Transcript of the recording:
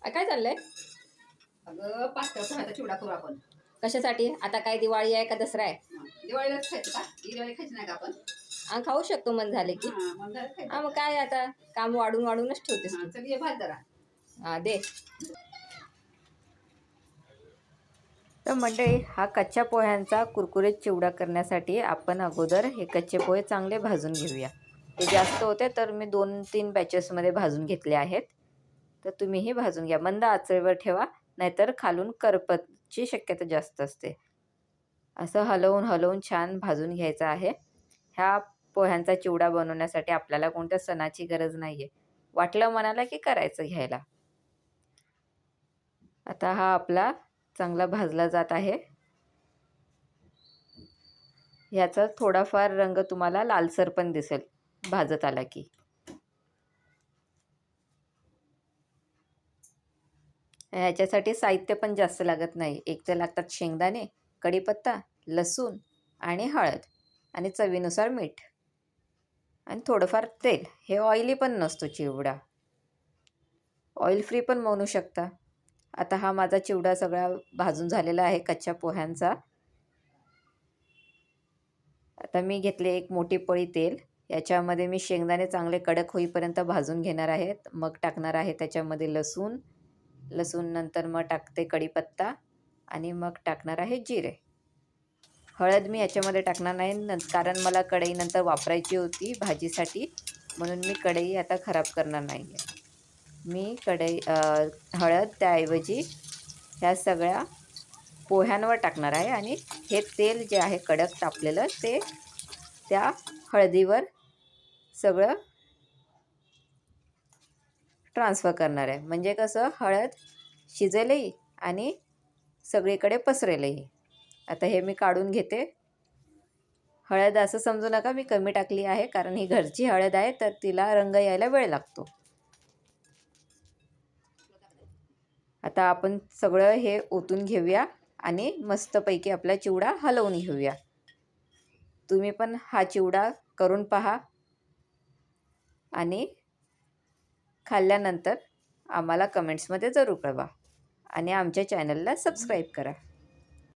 काय चाललंय? अगं पातळ पोह्याचा चिवडा करू आपण. कशासाठी? आता काय दिवाळी आहे का दसरा आहे? दिवाळीलाच खायचं का? दिवाळी खायची नाही का आपण? खाऊ शकतो मन झाले की. मग जरा खायचं. मग काय आता काम वाढून वाढूनच ठेवतेस तू. चल ये भात जरा. दे. तर मंडळी, हा कच्च्या पोह्यांचा कुरकुरीत चिवडा करण्यासाठी आपण अगोदर हे कच्चे पोहे चांगले भाजून घेऊया. हे जास्त होते तर मी 2-3 बॅचेसमध्ये भाजून घेतले आहेत. तर तुम्हीही भाजून घ्या. मंद आचेवर ठेवा, नाहीतर खालून करपची शक्यता जास्त असते. असं हलवून हलवून छान भाजून घ्यायचं आहे. ह्या पोह्यांचा चिवडा बनवण्यासाठी आपल्याला कोणत्या सणाची गरज नाही आहे. वाटलं मनाला की करायचं घ्यायला. आता हा आपला चांगला भाजला जात आहे. ह्याचा थोडाफार रंग तुम्हाला लालसर पण दिसेल भाजत आला की. ह्याच्यासाठी साहित्य पण जास्त लागत नाही. एक तर लागतात शेंगदाणे, कढीपत्ता, लसूण आणि हळद आणि चवीनुसार मीठ आणि थोडंफार तेल. हे ऑइली पण नसतो चिवडा, ऑइल फ्री पण म्हणू शकता. आता हा माझा चिवडा सगळा भाजून झालेला आहे कच्च्या पोह्यांचा. आता मी घेतले एक मोठी पळी तेल. याच्यामध्ये मी शेंगदाणे चांगले कडक होईपर्यंत भाजून घेणार आहे. मग टाकणार आहे त्याच्यामध्ये लसूण. नंतर मग टाकते कढीपत्ता आणि मग टाकणार आहे जिरे. हळद मी याच्यामध्ये टाकणार नाही कारण मला कढई नंतर वापरायची होती भाजीसाठी, म्हणून मी कढई आता खराब करणार नाही आहे. मी हळद त्याऐवजी ह्या सगळ्या पोह्यांवर टाकणार आहे आणि हे तेल जे आहे कडक तापलेलं ते त्या हळदीवर सगळं ट्रान्सफर करणार आहे. म्हणजे कसं हळद शिजेलही आणि सगळीकडे पसरेलही. आता हे मी काढून घेते. हळद असं समजू नका मी कमी टाकली आहे, कारण ही घरची हळद आहे तर तिला रंग यायला वेळ लागतो. आता आपण सगळं हे ओतून घेऊया आणि मस्तपैकी आपला चिवडा हलवून घेऊया. तुम्ही पण हा चिवडा करून पहा आणि खाल्ल्यानंतर आम्हाला कमेंट्समध्ये जरूर कळवा आणि आमच्या चॅनलला सबस्क्राईब करा.